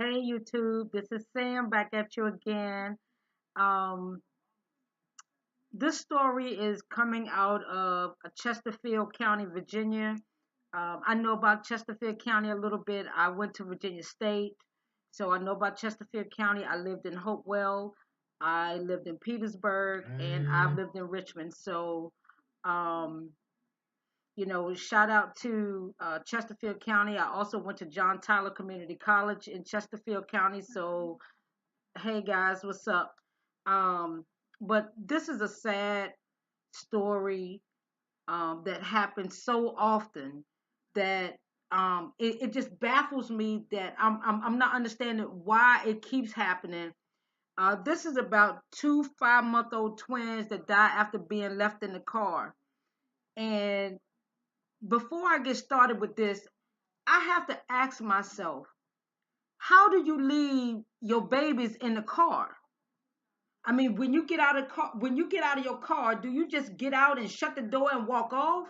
Hey YouTube, this is Sam back at you again. Um, this story is coming out of Chesterfield County, Virginia. I know about Chesterfield County a little bit. I went to Virginia State, so I know about Chesterfield County. I lived in Hopewell, I lived in Petersburg, and I've lived in Richmond. So, um, shout out to Chesterfield County. I also went to John Tyler Community College in Chesterfield County. So, hey guys, what's up? Um, but this is a sad story that happens so often that it just baffles me that I'm not understanding why it keeps happening. This is about two 5-month-old twins that die after being left in the car. And before I get started with this, I have to ask myself, how do you leave your babies in the car? I mean, when you get out of your car, do you just get out and shut the door and walk off?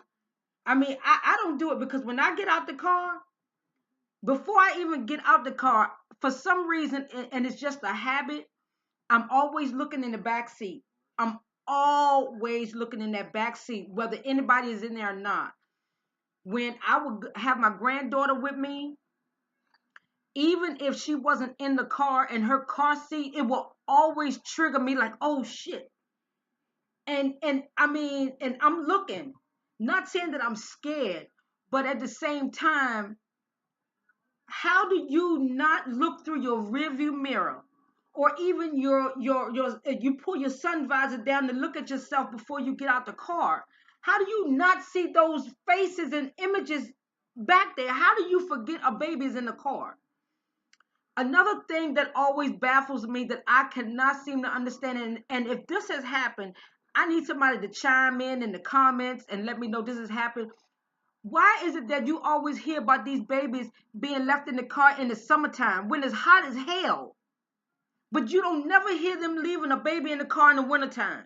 I mean, I don't do it because when I get out the car, before I even get out the car, for some reason, and it's just a habit, I'm always looking in the back seat. I'm always looking in that back seat, whether anybody is in there or not. When I would have my granddaughter with me, even if she wasn't in the car in her car seat, it will always trigger me like, oh shit. And I mean, and I'm looking, not saying that I'm scared, but at the same time, how do you not look through your rearview mirror, or even your you pull your sun visor down to look at yourself before you get out the car? How do you not see those faces and images back there? How do you forget a baby's in the car? Another thing that always baffles me that I cannot seem to understand, and if this has happened, I need somebody to chime in the comments and let me know this has happened. Why is it that you always hear about these babies being left in the car in the summertime when it's hot as hell, but you don't never hear them leaving a baby in the car in the wintertime?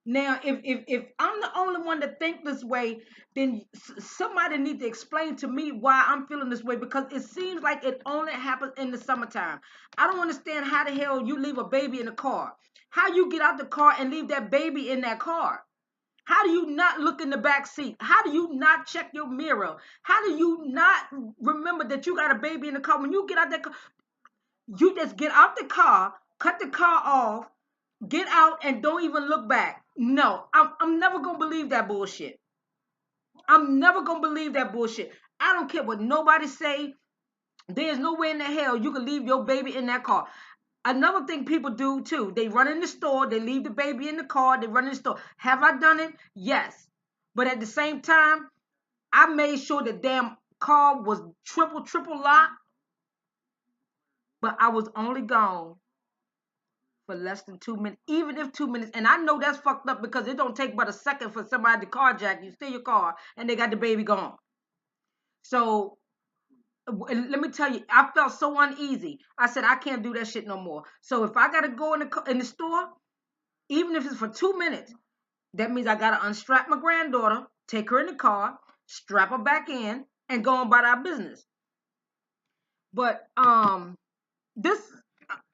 Now, if I'm the only one to think this way, then somebody need to explain to me why I'm feeling this way, because it seems like it only happens in the summertime. I don't understand how the hell you leave a baby in the car. How you get out the car and leave that baby in that car? How do you not look in the back seat? How do you not check your mirror? How do you not remember that you got a baby in the car? When you get out that car, you just get out the car, cut the car off, get out, and don't even look back. No, I'm never gonna believe that bullshit. I'm never gonna believe that bullshit. I don't care what nobody say. There's no way in the hell you can leave your baby in that car. Another thing people do too, they run in the store, they leave the baby in the car, they run in the store. Have I done it? Yes. But at the same time, I made sure the damn car was triple locked, but I was only gone for less than 2 minutes, even if 2 minutes. And I know that's fucked up because it don't take but a second for somebody to carjack you, steal your car, and they got the baby gone. So let me tell you, I felt so uneasy. I said I can't do that shit no more. So if I gotta go in the store, even if it's for 2 minutes, that means I gotta unstrap my granddaughter, take her in the car, strap her back in, and go on about our business. But this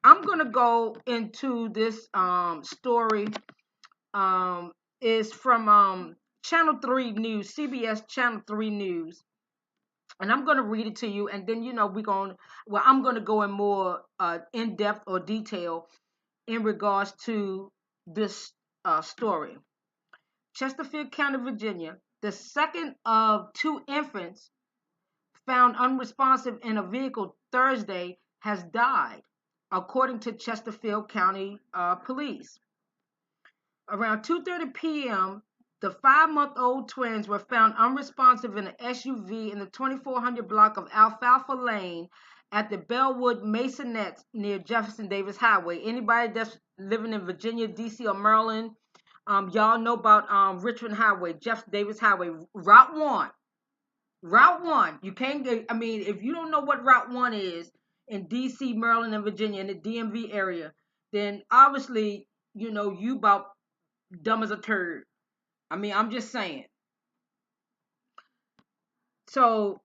I'm gonna go into this story. Um, is from Channel 3 News, CBS Channel 3 News. And I'm gonna read it to you, and then I'm gonna go in more in depth or detail in regards to this story. Chesterfield County, Virginia, the second of two infants found unresponsive in a vehicle Thursday has died, according to Chesterfield County Police. Around 2:30 p.m., the 5-month-old twins were found unresponsive in an SUV in the 2400 block of Alfalfa Lane at the Bellwood Masonettes near Jefferson Davis Highway. Anybody that's living in Virginia, D.C., or Maryland, y'all know about Richmond Highway, Jefferson Davis Highway, Route 1. Route 1. You can't get, I mean, if you don't know what Route 1 is in D.C., Maryland, and Virginia, in the DMV area, then obviously, you about dumb as a turd. I mean, I'm just saying. So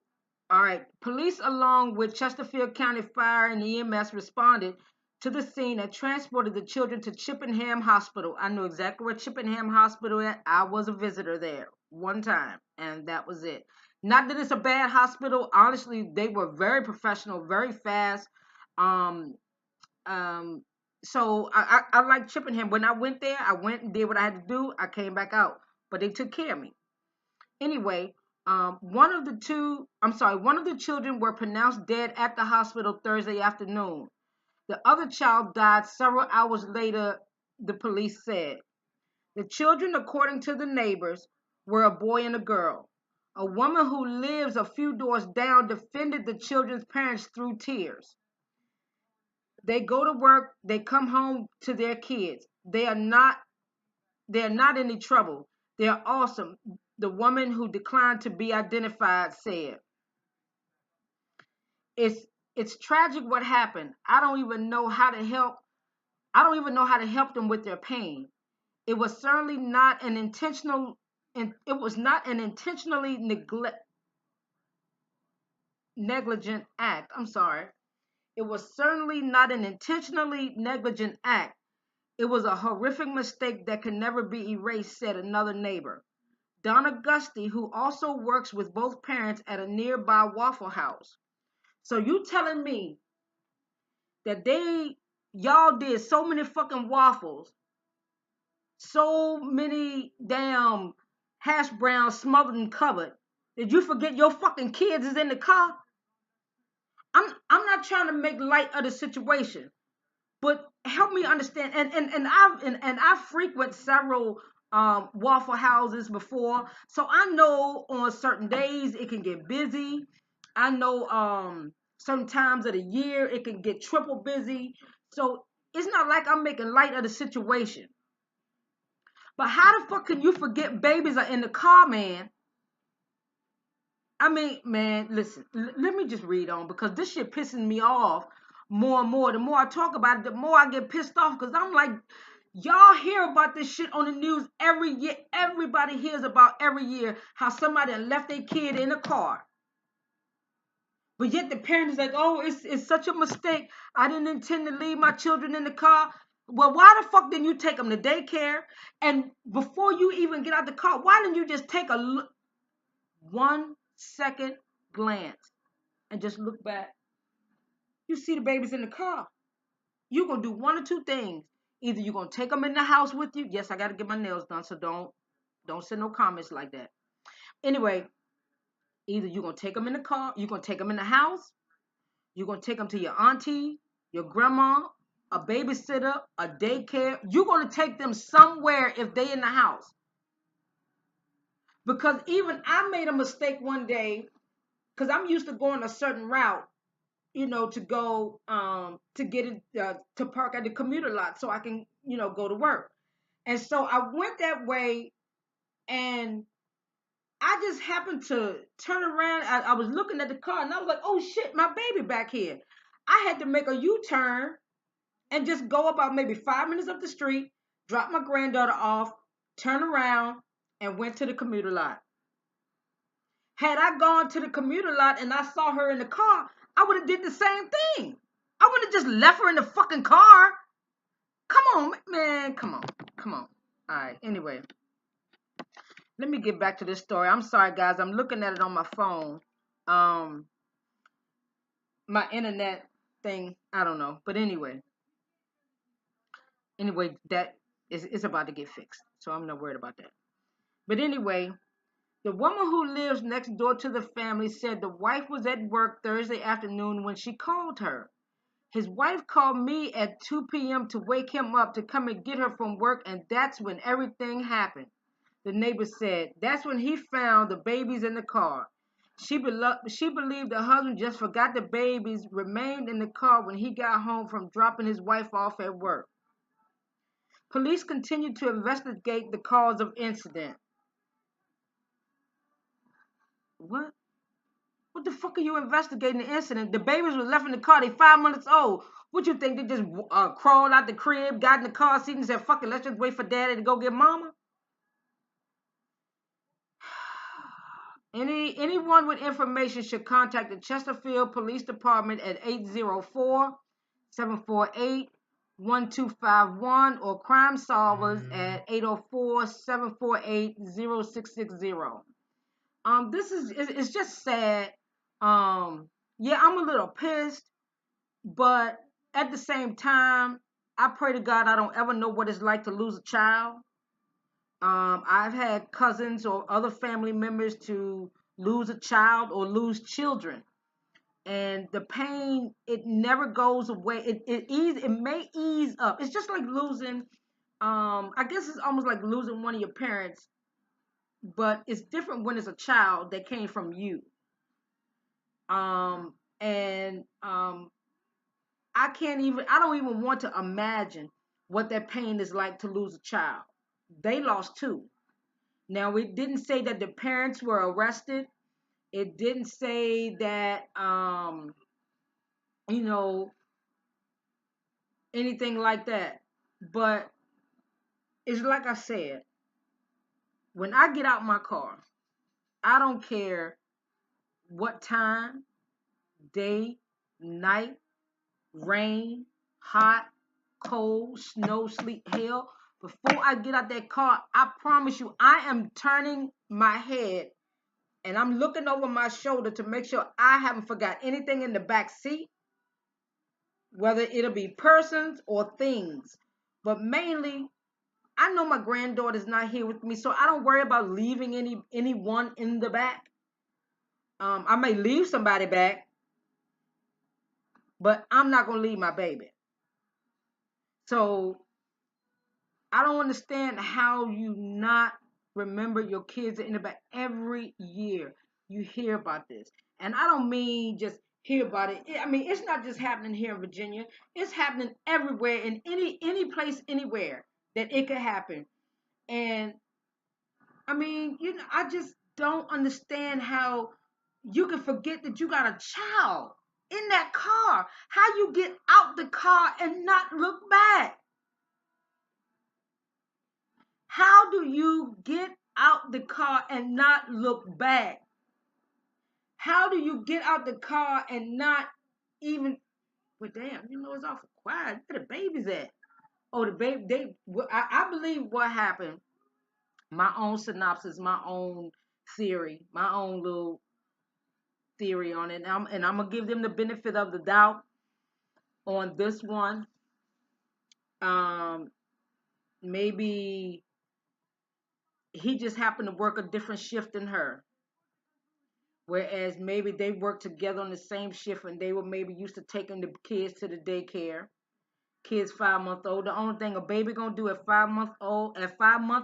All right. Police, along with Chesterfield County Fire and EMS, responded to the scene and transported the children to Chippenham Hospital. I know exactly where Chippenham Hospital is. I was a visitor there one time, and that was it. Not that it's a bad hospital. Honestly, they were very professional, very fast. Um, um, so I like Chippenham. When I went there, I went and did what I had to do. I came back out, but they took care of me. Anyway, one of the children were pronounced dead at the hospital Thursday afternoon. The other child died several hours later, the police said. The children, according to the neighbors, were a boy and a girl. A woman who lives a few doors down defended the children's parents through tears. They go to work, they come home to their kids. They're not any trouble. They're awesome, the woman who declined to be identified said. It's it's tragic what happened. I don't even know how to help them with their pain. It was certainly not an intentional and it was not an intentionally negligent act. I'm sorry. It was certainly not an intentionally negligent act. It was a horrific mistake that can never be erased, said another neighbor. Donna Gusty, who also works with both parents at a nearby Waffle House. So you telling me that y'all did so many fucking waffles, so many damn hash browns smothered and covered, did you forget your fucking kids is in the car? I'm not trying to make light of the situation, but help me understand. And I frequent several waffle houses before, so I know on certain days it can get busy. I know certain times of the year it can get triple busy. So it's not like I'm making light of the situation. But how the fuck can you forget babies are in the car, man? I mean, man, listen, let me just read on because this shit pissing me off more and more. The more I talk about it, the more I get pissed off because I'm like, y'all hear about this shit on the news every year. Everybody hears about every year how somebody left their kid in a car. But yet the parent is like, oh, it's such a mistake. I didn't intend to leave my children in the car. Well, why the fuck didn't you take them to daycare? And before you even get out the car, why didn't you just take a look? 1 second glance and just look back. You see the babies in the car. You're going to do one or two things. Either you're going to take them in the house with you. Yes, I got to get my nails done, so don't send no comments like that. Anyway, either you're going to take them in the car, you're going to take them in the house, you're going to take them to your auntie, your grandma, a babysitter, a daycare. You're going to take them somewhere if they in the house. Because even I made a mistake one day because I'm used to going a certain route, to go to get it to park at the commuter lot so I can, go to work. And so I went that way, and I just happened to turn around. I was looking at the car, and I was like, "Oh shit, my baby back here." I had to make a U-turn and just go about maybe 5 minutes up the street, drop my granddaughter off, turn around, and went to the commuter lot. Had I gone to the commuter lot and I saw her in the car, I would have did the same thing. I would have just left her in the fucking car. Come on, man. Come on. Come on. All right. Anyway, let me get back to this story. I'm sorry, guys. I'm looking at it on my phone. Um, my internet thing, I don't know. But anyway, that is about to get fixed. So I'm not worried about that. But anyway, the woman who lives next door to the family said the wife was at work Thursday afternoon when she called her. His wife called me at 2 p.m. to wake him up to come and get her from work, and that's when everything happened. The neighbor said that's when he found the babies in the car. She believed the husband just forgot the babies remained in the car when he got home from dropping his wife off at work. Police continue to investigate the cause of incident. What? What the fuck are you investigating the incident? The babies were left in the car. They 5 months old. What you think? They just crawled out the crib, got in the car seat, and said, "Fuck it, let's just wait for daddy to go get mama." Anyone with information should contact the Chesterfield Police Department at 804-748-1251 or Crime Solvers at 804-748-0660. This is it's just sad. Yeah, I'm a little pissed, but at the same time, I pray to God I don't ever know what it's like to lose a child. I've had cousins or other family members to lose a child or lose children, and the pain, it never goes away. It may ease up. It's just like losing. I guess it's almost like losing one of your parents, but it's different when it's a child that came from you. And I don't even want to imagine what that pain is like to lose a child. They lost two. Now, it didn't say that the parents were arrested. It didn't say that, you know, anything like that. But it's like I said, when I get out my car, I don't care what time, day, night, rain, hot, cold, snow, sleet, hail. Before I get out that car, I promise you, I am turning my head and I'm looking over my shoulder to make sure I haven't forgot anything in the back seat, whether it'll be persons or things. But mainly, I know my granddaughter's not here with me, so I don't worry about leaving anyone in the back. I may leave somebody back, but I'm not gonna leave my baby. So I don't understand how you not remember your kids in the back. Every year you hear about this. And I don't mean just hear about it. I mean, it's not just happening here in Virginia. It's happening everywhere in any place, anywhere that it could happen. And I mean, I just don't understand how you can forget that you got a child in that car. How you get out the car and not look back. How do you get out the car and not look back? How do you get out the car and not even, well, damn, it's awful quiet. Where the babies at? Oh, the baby, I believe what happened, my own synopsis, my own theory, my own little theory on it. And I'm going to give them the benefit of the doubt on this one. Um, Maybe he just happened to work a different shift than her. Whereas maybe they worked together on the same shift and they were maybe used to taking the kids to the daycare. Kids 5 months old. The only thing a baby gonna do at 5 months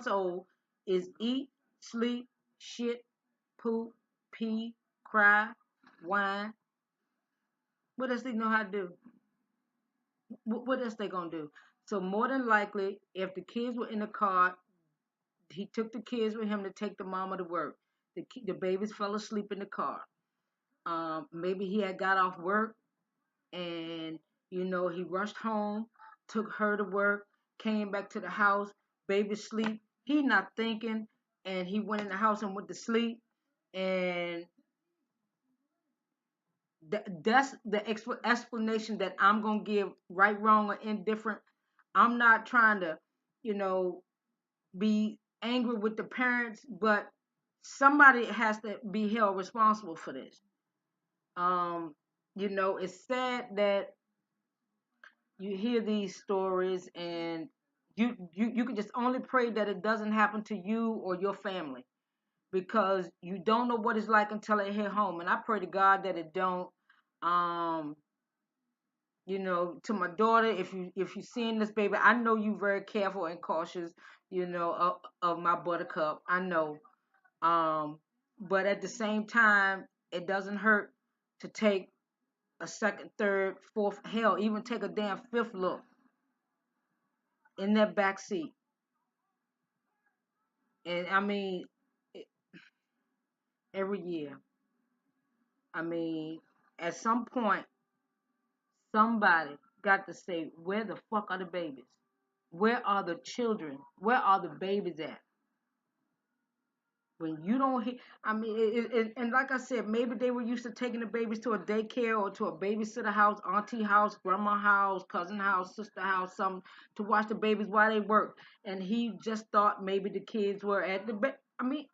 old is eat, sleep, shit, poop, pee, cry, whine. What else they know how to do? What else they gonna do? So more than likely, if the kids were in the car, he took the kids with him to take the mama to work. The babies fell asleep in the car. Maybe he had got off work and he rushed home, took her to work, came back to the house, baby sleep. He not thinking, and he went in the house and went to sleep, and that's the explanation that I'm gonna give. Right, wrong, or indifferent. I'm not trying to, you know, be angry with the parents, but somebody has to be held responsible for this. Um, it's sad that you hear these stories and you can just only pray that it doesn't happen to you or your family, because you don't know what it's like until it hit home. And I pray to God that it don't. um to my daughter, if you seeing this, baby, I know you very careful and cautious, of my buttercup. I know. But at the same time, it doesn't hurt to take a second, third, fourth, hell, even take a damn fifth look in that back seat. And I mean, every year. I mean, at some point, somebody got to say, where the fuck are the babies? Where are the children? Where are the babies at? When you don't hear, I mean, and like I said, maybe they were used to taking the babies to a daycare or to a babysitter house, auntie house, grandma house, cousin house, sister house, some to watch the babies while they work. And he just thought maybe the kids were at the. I mean,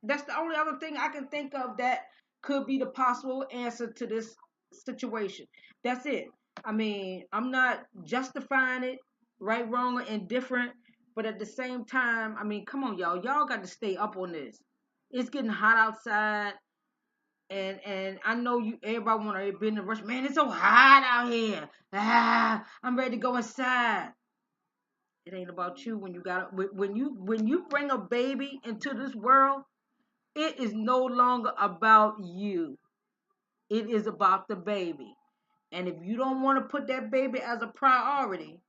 that's the only other thing I can think of that could be the possible answer to this situation. That's it. I mean, I'm not justifying it, right, wrong, or indifferent. But at the same time, I mean, come on, y'all. Y'all got to stay up on this. It's getting hot outside, and I know you. Everybody want to be in the rush. Man, it's so hot out here. I'm ready to go inside. It ain't about you when you got when you bring a baby into this world. It is no longer about you. It is about the baby. And if you don't want to put that baby as a priority,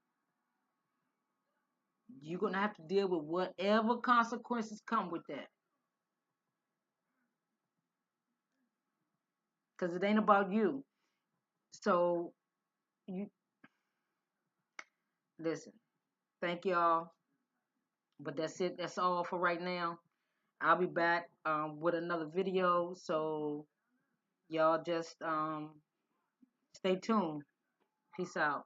you're gonna have to deal with whatever consequences come with that. Because it ain't about you. So you listen. Thank y'all. But that's it. That's all for right now. I'll be back with another video. So y'all just stay tuned. Peace out.